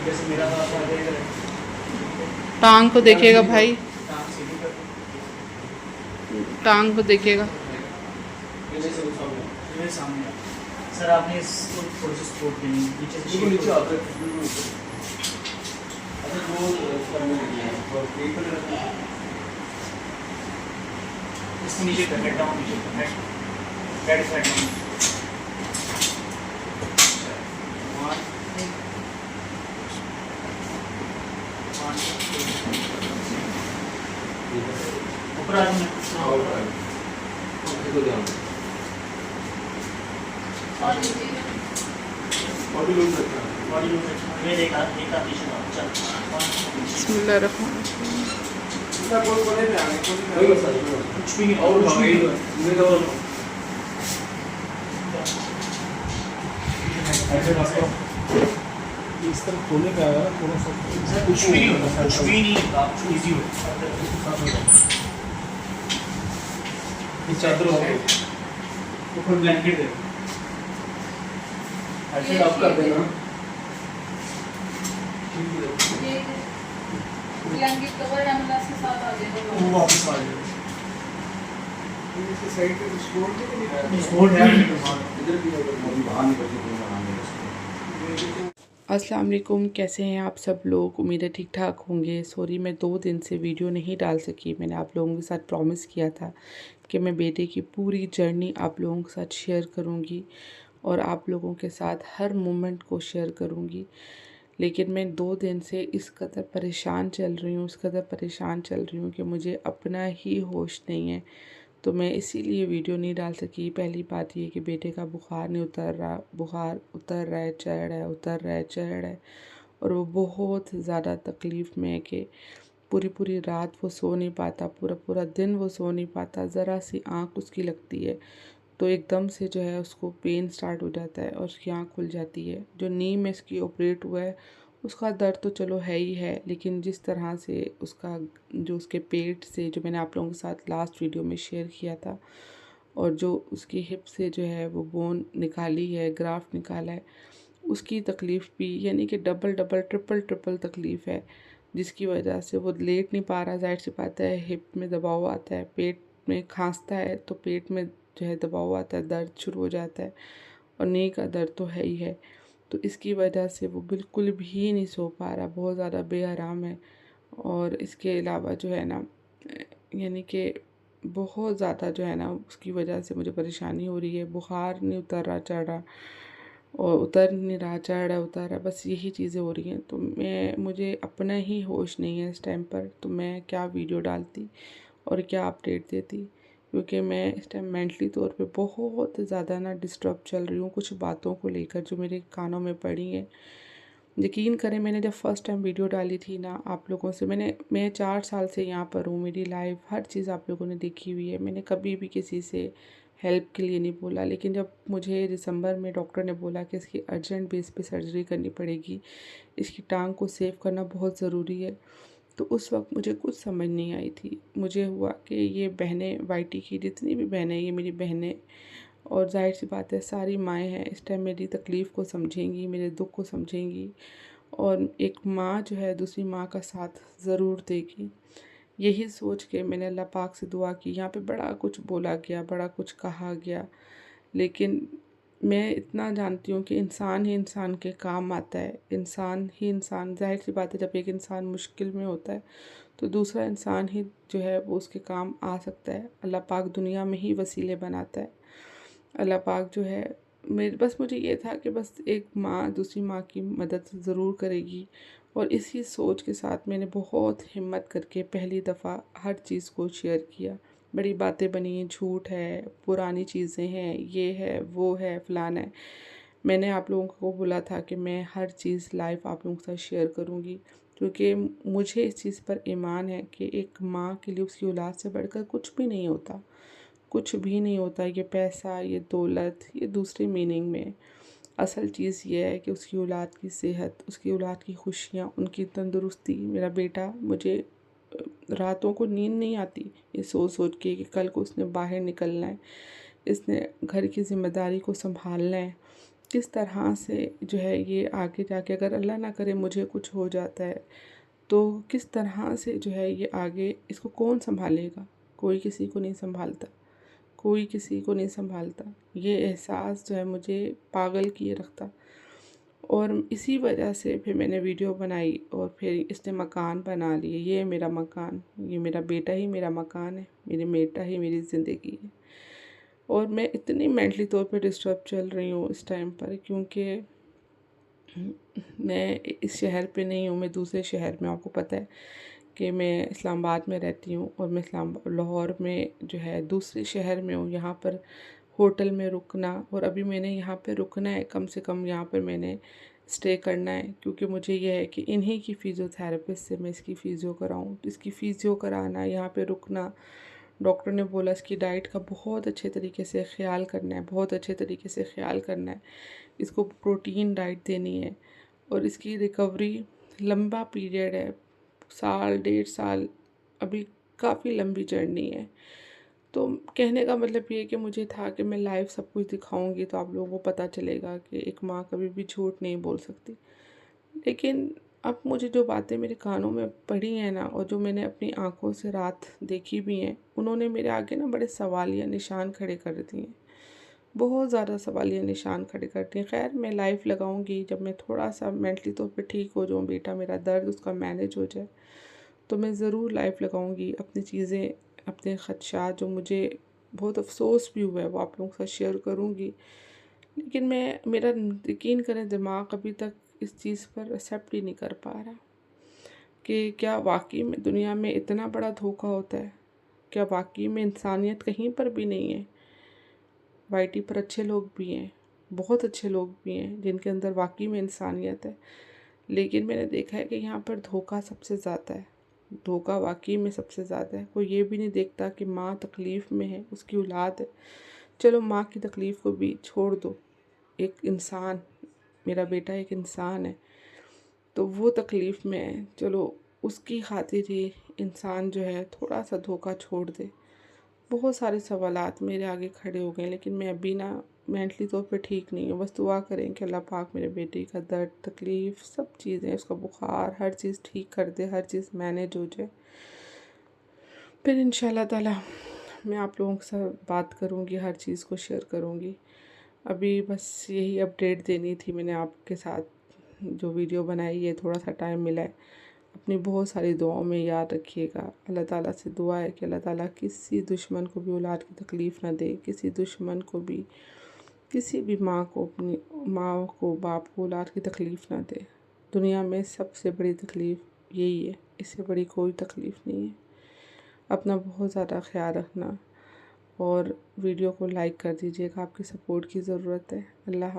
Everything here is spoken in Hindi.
जैसे मेरा टांग को देखिएगा भाई, टांग को देखिएगा। मेरे सामने सर आपने इसको थोड़ा सा सपोर्ट देनी नीचे से नीचे आता है। अच्छा वो इसको नीचे कर हेड डाउन, नीचे कर हेड हेड डाउन। ऊपर आ जाओ बॉडी लूज रखना, बॉडी लूज रखना। ये देखा देखा पीछे चल बिस्मिल्लाहिर्रहमानिर्रहीम। कुछ भी नहीं और ऐसे रास्ता इस तरह खोलने पे आया ना थोड़ा सा कुछ भी नहीं होता, कुछ भी नहीं होता, इजी हो ये चादर हो गई ऊपर ब्लैंकेट दे ऐसे आप कर देना। ब्लैंकेट कवर एम्बुलेंस के साथ आ जाएगा, वो वापस आ जाएगा। इसके साइड पे स्पोर्ट नहीं स्पोर्ट है इधर भी बाहर निकल के अस्सलाम वालेकुम, कैसे हैं आप सब लोग? उम्मीद है ठीक ठाक होंगे। सॉरी मैं 2 दिन से वीडियो नहीं डाल सकी। मैंने आप लोगों के साथ प्रॉमिस किया था कि मैं बेटे की पूरी जर्नी आप लोगों के साथ शेयर करूंगी और आप लोगों के साथ हर मोमेंट को शेयर करूंगी। लेकिन मैं 2 दिन से इस कदर परेशान चल रही हूँ, कि मुझे अपना ही होश नहीं है। तो मैं इसीलिए वीडियो नहीं डाल सकी। पहली बात ये कि बेटे का बुखार नहीं उतर रहा, बुखार उतर रहा है, चढ़ रहा है, उतर रहा है, चढ़ रहा है। और वो बहुत ज़्यादा तकलीफ़ में है कि पूरी पूरी रात वो सो नहीं पाता, पूरा पूरा दिन वो सो नहीं पाता। ज़रा सी आँख उसकी लगती है तो एकदम से जो है उसको पेन स्टार्ट हो जाता है और उसकी आँख खुल जाती है। जो नी में इसकी ऑपरेट हुआ है उसका दर्द तो चलो है ही है, लेकिन जिस तरह से उसका जो उसके पेट से, जो मैंने आप लोगों के साथ लास्ट वीडियो में शेयर किया था, और जो उसकी हिप से जो है वो बोन निकाली है, ग्राफ्ट निकाला है, उसकी तकलीफ़ भी यानी कि डबल डबल ट्रिपल ट्रिपल तकलीफ़ है। जिसकी वजह से वो लेट नहीं पा रहा। ज़ाहिर सी बात है, हिप में दबाव आता है, पेट में खांसता है तो पेट में जो है दबाव आता है, दर्द शुरू हो जाता है और नी का दर्द तो है ही है। तो इसकी वजह से वो बिल्कुल भी नहीं सो पा रहा, बहुत ज़्यादा बेआराम है। और इसके अलावा जो है ना, यानी कि बहुत ज़्यादा जो है ना उसकी वजह से मुझे परेशानी हो रही है। बुखार नहीं उतर रहा, चढ़ रहा, और उतर नहीं रहा, चढ़ रहा, उतर रहा, बस यही चीज़ें हो रही हैं। तो मुझे अपना ही होश नहीं है इस टाइम पर। तो मैं क्या वीडियो डालती और क्या अपडेट देती, क्योंकि मैं इस टाइम मेंटली तौर पे बहुत ज़्यादा ना डिस्टर्ब चल रही हूँ कुछ बातों को लेकर जो मेरे कानों में पड़ी हैं। यकीन करें, मैंने जब फर्स्ट टाइम वीडियो डाली थी ना आप लोगों से, मैं 4 साल से यहाँ पर हूँ, मेरी लाइफ हर चीज़ आप लोगों ने देखी हुई है। मैंने कभी भी किसी से हेल्प के लिए नहीं बोला। लेकिन जब मुझे दिसंबर में डॉक्टर ने बोला कि इसकी अर्जेंट बेस पे सर्जरी करनी पड़ेगी, इसकी टांग को सेव करना बहुत ज़रूरी है, तो उस वक्त मुझे कुछ समझ नहीं आई थी। मुझे हुआ कि ये बहनें, वाईटी की जितनी भी बहनें, ये मेरी बहनें, और जाहिर सी बात है सारी माएँ हैं, इस टाइम मेरी तकलीफ़ को समझेंगी, मेरे दुख को समझेंगी, और एक माँ जो है दूसरी माँ का साथ ज़रूर देगी। यही सोच के मैंने अल्लाह पाक से दुआ की। यहाँ पे बड़ा कुछ बोला गया, बड़ा कुछ कहा गया, लेकिन मैं इतना जानती हूँ कि इंसान ही इंसान के काम आता है। इंसान ही इंसान, ज़ाहिर सी बात है, जब एक इंसान मुश्किल में होता है तो दूसरा इंसान ही जो है वो उसके काम आ सकता है। अल्लाह पाक दुनिया में ही वसीले बनाता है। अल्लाह पाक जो है, मुझे ये था कि बस एक माँ दूसरी माँ की मदद ज़रूर करेगी। और इसी सोच के साथ मैंने बहुत हिम्मत करके पहली दफ़ा हर चीज़ को शेयर किया। बड़ी बातें बनी, झूठ है, पुरानी चीज़ें हैं, ये है, वो है, फ़लाना है। मैंने आप लोगों को बोला था कि मैं हर चीज़ लाइव आप लोगों के साथ शेयर करूँगी, क्योंकि मुझे इस चीज़ पर ईमान है कि एक माँ के लिए उसकी औलाद से बढ़कर कुछ भी नहीं होता, कुछ भी नहीं होता। ये पैसा, ये दौलत, ये दूसरे मीनिंग में। असल चीज़ ये है कि उसकी औलाद की सेहत, उसकी औलाद की खुशियाँ, उनकी तंदुरुस्ती। मेरा बेटा, मुझे रातों को नींद नहीं आती ये सोच सोच के कि कल को उसने बाहर निकलना है, इसने घर की ज़िम्मेदारी को संभालना है। किस तरह से जो है ये आगे जाके, अगर अल्लाह ना करे मुझे कुछ हो जाता है तो किस तरह से जो है ये आगे, इसको कौन संभालेगा? कोई किसी को नहीं संभालता, कोई किसी को नहीं संभालता। ये एहसास जो है मुझे पागल किए रखता। और इसी वजह से फिर मैंने वीडियो बनाई और फिर इसने मकान बना लिए। ये मेरा मकान, ये मेरा बेटा ही मेरा मकान है, मेरे बेटा ही मेरी ज़िंदगी है। और मैं इतनी मेंटली तौर पे डिस्टर्ब चल रही हूँ इस टाइम पर, क्योंकि मैं इस शहर पे नहीं हूँ, मैं दूसरे शहर में। आपको पता है कि मैं इस्लामाबाद में रहती हूँ और मैं लाहौर में जो है दूसरे शहर में हूँ। यहाँ पर होटल में रुकना, और अभी मैंने यहाँ पे रुकना है, कम से कम यहाँ पर मैंने स्टे करना है, क्योंकि मुझे यह है कि इन्हीं की फ़िज़ियोथेरेपिस्ट से मैं इसकी फ़िज़ियो कराऊँ। तो इसकी फ़िज़ियो कराना, यहाँ पे रुकना, डॉक्टर ने बोला इसकी डाइट का बहुत अच्छे तरीके से ख्याल करना है, बहुत अच्छे तरीके से ख्याल करना है। इसको प्रोटीन डाइट देनी है और इसकी रिकवरी लंबा पीरियड है, साल 1.5 साल, अभी काफ़ी लंबी जर्नी है। तो कहने का मतलब ये है कि मुझे था कि मैं लाइव सब कुछ दिखाऊंगी तो आप लोगों को पता चलेगा कि एक माँ कभी भी झूठ नहीं बोल सकती। लेकिन अब मुझे जो बातें मेरे कानों में पड़ी हैं ना, और जो मैंने अपनी आंखों से रात देखी भी हैं, उन्होंने मेरे आगे ना बड़े सवालिया निशान खड़े कर दिए हैं। बहुत ज़्यादा सवालिया निशान खड़े कर दिए। खैर मैं लाइव लगाऊंगी जब मैं थोड़ा सा मेंटली तौर पे ठीक हो जाऊँ, बेटा मेरा दर्द उसका मैनेज हो जाए, तो मैं ज़रूर लाइव लगाऊंगी। अपनी चीज़ें, अपने ख़दशात जो मुझे बहुत अफसोस भी हुआ है वो आप लोगों के साथ शेयर करूँगी। लेकिन मेरा यकीन करें दिमाग अभी तक इस चीज़ पर एक्सेप्ट ही नहीं कर पा रहा कि क्या वाकई में दुनिया में इतना बड़ा धोखा होता है? क्या वाकई में इंसानियत कहीं पर भी नहीं है? वाईटी पर अच्छे लोग भी हैं, बहुत अच्छे लोग भी हैं जिनके अंदर वाकई में इंसानियत है, लेकिन मैंने देखा है कि यहाँ पर धोखा सबसे ज़्यादा है। धोखा वाकई में सबसे ज़्यादा है। कोई ये भी नहीं देखता कि माँ तकलीफ़ में है, उसकी औलाद है। चलो माँ की तकलीफ़ को भी छोड़ दो, एक इंसान, मेरा बेटा एक इंसान है, तो वो तकलीफ़ में है, चलो उसकी खातिर ही इंसान जो है थोड़ा सा धोखा छोड़ दे। बहुत सारे सवालात मेरे आगे खड़े हो गए, लेकिन मैं अभी ना मेंटली तौर पे ठीक नहीं हूँ। बस दुआ करें कि अल्लाह पाक मेरे बेटे का दर्द, तकलीफ़, सब चीज़ें, उसका बुखार, हर चीज़ ठीक कर दे, हर चीज़ मैनेज हो जाए। फिर इंशाल्लाह ताला मैं आप लोगों के साथ बात करूँगी, हर चीज़ को शेयर करूँगी। अभी बस यही अपडेट देनी थी मैंने आपके साथ, जो वीडियो बनाई है, थोड़ा सा टाइम मिला है। अपनी बहुत सारी दुआओं में याद रखिएगा। अल्लाह ताला से दुआ है कि अल्लाह ताला किसी दुश्मन को भी औलाद की तकलीफ़ ना दे, किसी दुश्मन को भी, किसी भी माँ को, अपनी माँ को, बाप को औलाद की तकलीफ़ ना दे। दुनिया में सबसे बड़ी तकलीफ़ यही है, इससे बड़ी कोई तकलीफ़ नहीं है। अपना बहुत ज़्यादा ख्याल रखना और वीडियो को लाइक कर दीजिएगा, आपकी सपोर्ट की ज़रूरत है। अल्लाह